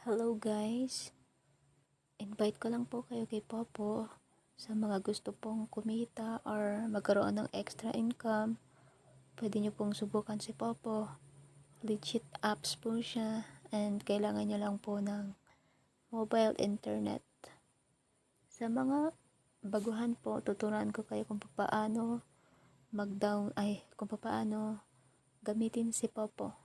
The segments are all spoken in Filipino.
Hello guys, invite ko lang po kayo kay Popo sa mga gusto pong kumita or magkaroon ng extra income. Pwede nyo pong subukan si Popo. Legit apps po siya and kailangan nyo lang po ng mobile internet. Sa mga baguhan po, tuturuan ko kayo kung paano kung paano gamitin si Popo.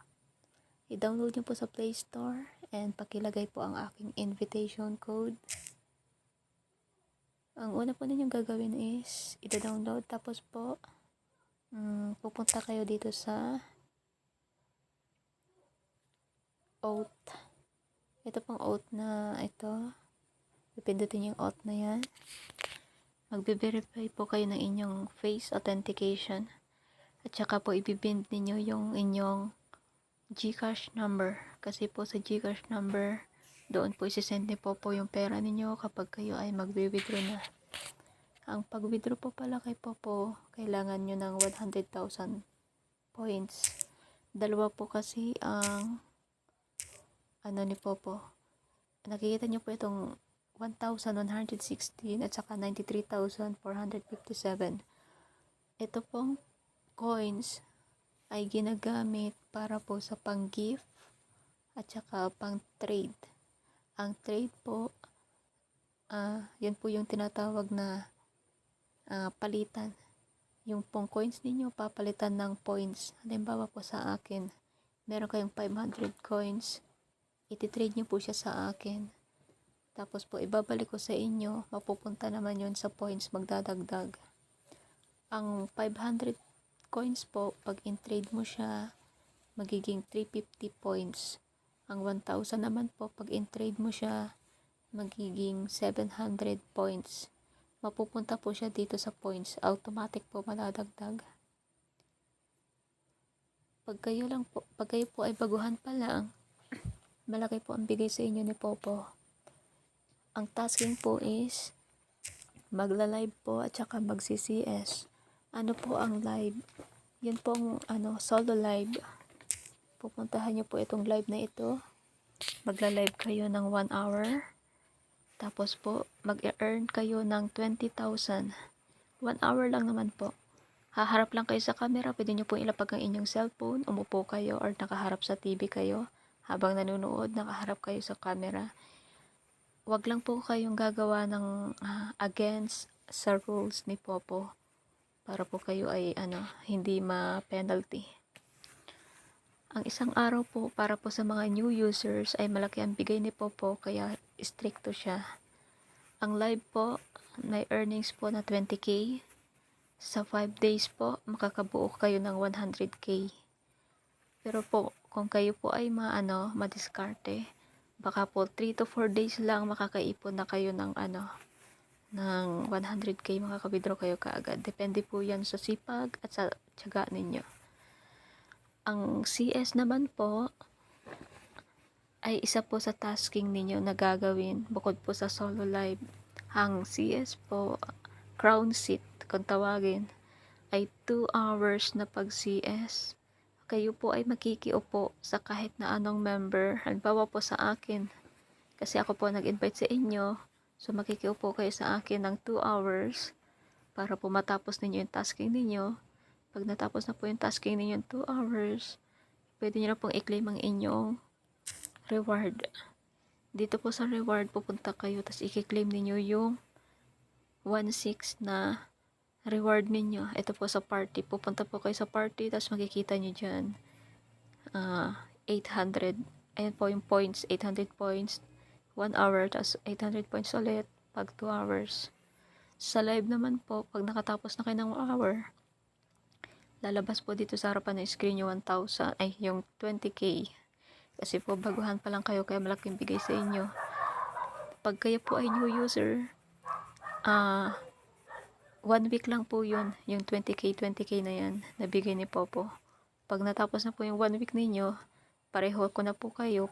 I-download nyo po sa Play Store and pakilagay po ang aking invitation code. Ang una po ninyong gagawin is i-download, tapos po pupunta kayo dito sa Oath. Ito pong Oath na ito. Pipindutin yung Oath na yan. Magbe-verify po kayo ng inyong face authentication. At saka po ibibind ninyo yung inyong GCash number. Kasi po sa GCash number, doon po isisend ni Popo yung pera ninyo kapag kayo ay magbe-withdraw na. Ang pag-withdraw po pala kay Popo, kailangan nyo ng 100,000 points. Dalawa po kasi ang ni Popo. Nakikita nyo po itong 1,116 at saka 93,457. Ito pong coins ay ginagamit para po sa pang-gift at saka pang-trade. Ang trade po, yun po yung tinatawag na palitan. Yung pong coins ninyo, papalitan ng points. Halimbawa po sa akin, meron kayong 500 coins, ititrade nyo po siya sa akin. Tapos po, ibabalik ko sa inyo, mapupunta naman yun sa points, magdadagdag. Ang 500 coins po, pag in-trade mo siya, magiging 350 points. Ang 1,000 naman po, pag in-trade mo siya, magiging 700 points. Mapupunta po siya dito sa points. Automatic po madadagdag. Pag kayo po ay baguhan pa lang, malaki po ang bigay sa inyo ni Popo. Ang tasking po is magla-live po at saka mag-CCS. Ano po ang live? Yun pong solo live. Pupuntahan nyo po itong live na ito. Magla-live kayo ng 1 hour. Tapos po, mag-earn kayo ng 20,000. 1 hour lang naman po. Haharap lang kayo sa camera. Pwede nyo po ilapag ang inyong cellphone. Umupo kayo or nakaharap sa TV kayo. Habang nanonood, nakaharap kayo sa camera. Wag lang po kayong gagawa ng against sa rules ni Popo. Para po kayo ay hindi ma-penalty. Ang isang araw po para po sa mga new users ay malaki ang bigay ni Popo kaya stricto siya. Ang live po may earnings po na 20k. Sa 5 days po makakabuo kayo ng 100k. Pero po kung kayo po ay madiskarte, baka po 3 to 4 days lang makakaipon na kayo ng ng 100k, makaka-withdraw kayo kaagad. Depende po yan sa sipag at sa tiyaga ninyo. Ang CS naman po ay isa po sa tasking ninyo na gagawin bukod po sa solo live. Ang CS po, crown seat kung tawagin, ay 2 hours na pag CS. Kayo po ay makikiupo sa kahit na anong member. Halimbawa po sa akin, kasi ako po nag-invite sa inyo, so makikiupo kayo sa akin ng 2 hours para po matapos ninyo yung tasking ninyo. Pag natapos na po yung tasking ninyo 2 hours, pwede nyo na pong i-claim ang inyong reward. Dito po sa reward, pupunta kayo, tapos i-claim ninyo yung 1.6 na reward ninyo. Ito po sa party. Pupunta po kayo sa party, tapos makikita nyo dyan 800. Ayan po yung points, 800 points 1 hour, tapos 800 points ulit pag 2 hours. Sa live naman po, pag nakatapos na kayo ng 1 hour, lalabas po dito sa harapan ng screen yung 1,000, yung 20k. Kasi po baguhan pa lang kayo, kaya malaking bigay sa inyo. Pag kayo po ay new user, 1 week lang po yun, yung 20k na yan, nabigay ni Popo. Pag natapos na po yung 1 week ninyo, pareho ko na po kayo,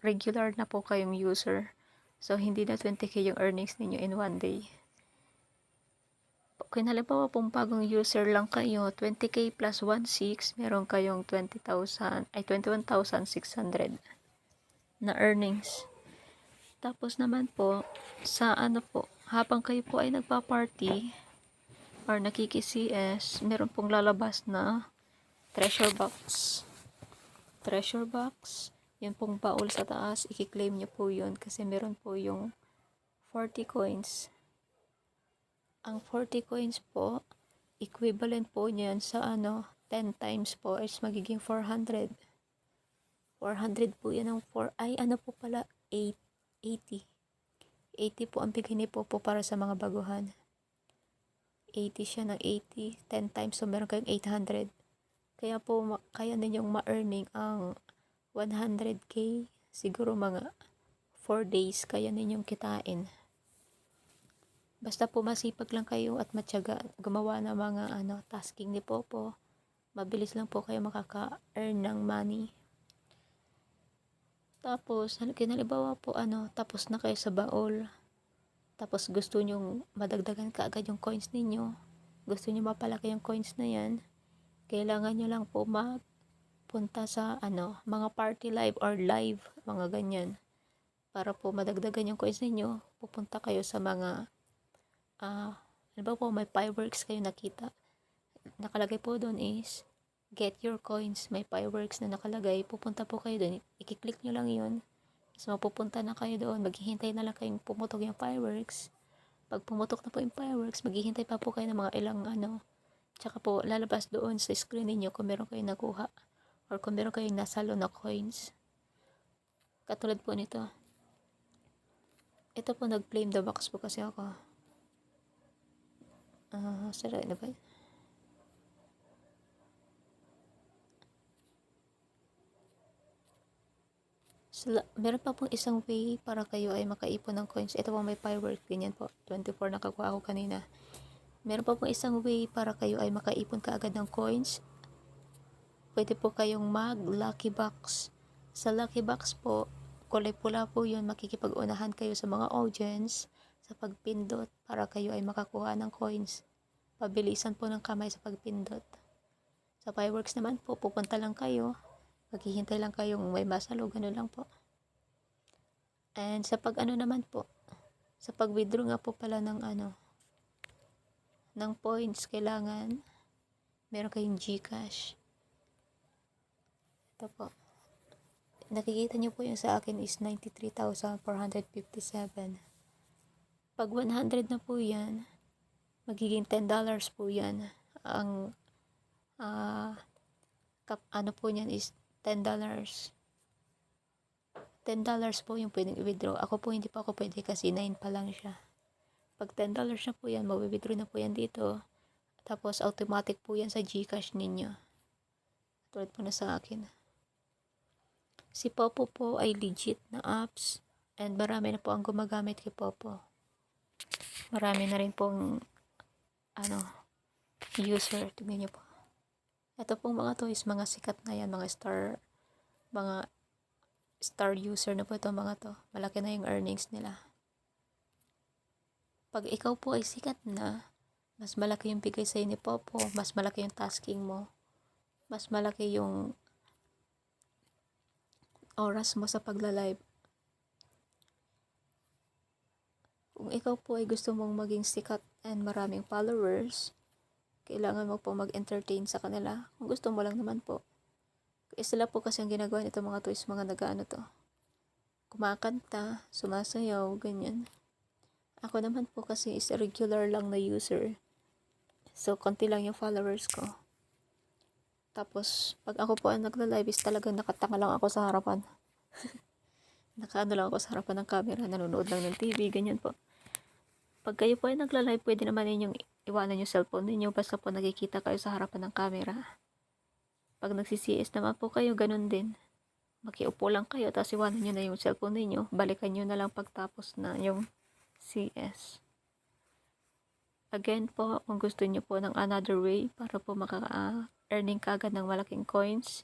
regular na po kayong user. So, hindi na 20k yung earnings ninyo in 1 day. Kung halimbawa pong bagong user lang kayo, 20k plus 1.6, meron kayong 21,600. na earnings. Tapos naman po, sa ano po, habang kayo po ay nagpa-party or nakiki-CS, meron pong lalabas na treasure box. Treasure box, yun pong baul sa taas, i-claim nyo po yun kasi meron po yung 40 coins. Ang 40 coins po, equivalent po niyan sa 10 times po is magiging 400. 400 po yan ang 4, ay ano po pala, 80. 80 po ang bigay ni Popo para sa mga baguhan. 80 siya ng 80, 10 times, so meron kayong 800. Kaya po, kaya ninyong ma-earning ang 100k, siguro mga 4 days kaya ninyong kitain. Basta po masipag lang kayo at matyaga gumawa ng mga tasking ni Popo. Mabilis lang po kayo makaka-earn ng money. Tapos, kinalibawa po tapos na kayo sa baul. Tapos gusto nyong madagdagan kaagad yung coins ninyo. Gusto nyo mapalaki yung coins na yan. Kailangan nyo lang po magpunta sa mga party live or live, mga ganyan. Para po madagdagan yung coins ninyo, pupunta kayo sa mga halimbawa po may fireworks kayo nakita. Nakalagay po doon is get your coins. May fireworks na nakalagay. Pupunta po kayo doon. I-click nyo lang yun. So mapupunta na kayo doon. Maghihintay na lang kayong pumutok yung fireworks. Pag pumutok na po yung fireworks, maghihintay pa po kayo ng mga ilang Tsaka po lalabas doon sa screen niyo kung meron kayong nakuha or kung meron kayong nasalo na coins. Katulad po nito. Ito po nag-claim the box po kasi ako. Sarap na ba? Meron pa pong isang way para kayo ay makaipon ng coins. Ito po may firework, ganyan po. 24 nakakuha ako kanina. Meron pa pong isang way para kayo ay makaipon kaagad ng coins. Pwede po kayong mag-lucky box. Sa lucky box po, kulay pula po yun, makikipag-unahan kayo sa mga audience sa pagpindot para kayo ay makakuha ng coins. Pabilisan po ng kamay sa pagpindot. Sa fireworks naman po, pupunta lang kayo. Maghihintay lang kayong may masalo, gano'n lang po. And sa naman po, sa pag-withdraw nga po pala ng ng points, kailangan meron kayong GCash. Ito po. Nakikita nyo po yung sa akin is 93,457. Pag 100 na po yan, magiging $10 po yan. Ang po niyan is $10. $10 po yung pwedeng i-withdraw. Ako po hindi pa ako pwede kasi 9 pa lang siya. Pag $10 na po yan, mawi-withdraw na po yan dito. Tapos automatic po yan sa GCash ninyo. Tulad po na sa akin. Si Popo po ay legit na apps and marami na po ang gumagamit kay Popo. Marami na rin pong user. Tingnan nyo po. Ito pong mga to is mga sikat na yan, mga star user na po ito mga to. Malaki na yung earnings nila. Pag ikaw po ay sikat na, mas malaki yung bigay sa'yo ni Popo, mas malaki yung tasking mo, mas malaki yung oras mo sa pagla-live. Kung ikaw po ay gusto mong maging sikat and maraming followers, kailangan mo po mag-entertain sa kanila. Kung gusto mo lang naman po. Sila po kasi ang ginagawa nito mga to is mga kumakanta, sumasayaw, ganyan. Ako naman po kasi is regular lang na user. So, konti lang yung followers ko. Tapos, pag ako po ang nagla-live is talagang nakatanga lang ako sa harapan. Lang ako sa harapan ng camera, nanonood lang ng TV, ganyan po. Pag kayo po ay nagla-live, pwede naman ninyong iwanan yung cellphone ninyo basta po nakikita kayo sa harapan ng camera. Pag nagsi-CS naman po kayo, ganun din. Makiupo lang kayo, tapos iwanan nyo na yung cellphone ninyo. Balikan nyo na lang pagtapos na yung CS. Again po, kung gusto nyo po ng another way para po maka-earning kagad ng malaking coins,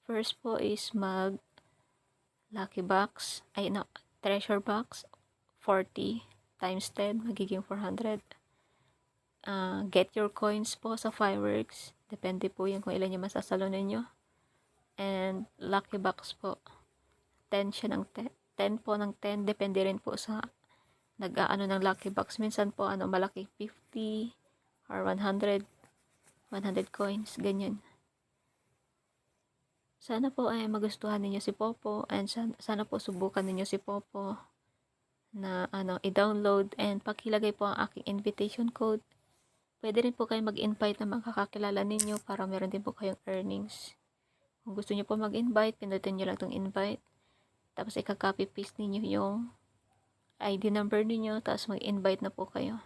first po is lucky box, treasure box, 40 times 10, magiging 400. Get your coins po sa fireworks. Depende po yan kung ilan yung masasalo ninyo. And lucky box po. 10 siya ng 10, 10 po ng 10, depende rin po sa nag-aano ng lucky box. Minsan po malaki 50 or 100 coins, ganyan. Sana po ay magustuhan ninyo si Popo, and sana po subukan ninyo si Popo na i-download, and pakilagay po ang aking invitation code. Pwede rin po kayo mag-invite ng mga kakilala ninyo para meron din po kayong earnings. Kung gusto niyo po mag-invite, pindutin niyo lang itong invite. Tapos i-copy paste ninyo yung ID number ninyo, tapos mag-invite na po kayo.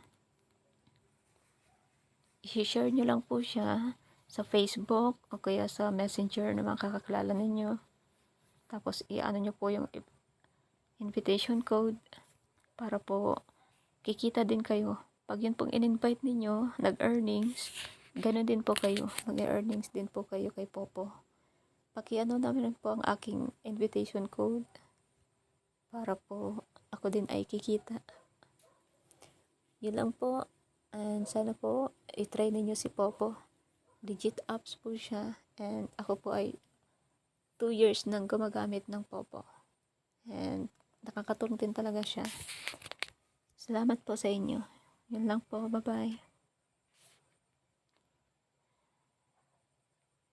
I-share nyo lang po siya sa Facebook o kaya sa Messenger ng mga kakilala ninyo. Tapos i-ano nyo po yung invitation code para po kikita din kayo. Pag yun pong in-invite ninyo, nag-earnings, ganun din po kayo. Nag-earnings din po kayo kay Popo. Paki-ano namin po ang aking invitation code para po ako din ay kikita. Yun lang po. And sana po i-try ninyo si Popo. Legit apps po siya. And ako po ay 2 years nang gumagamit ng Popo. And nakakatulong din talaga siya. Salamat po sa inyo. Yun lang po. Bye-bye.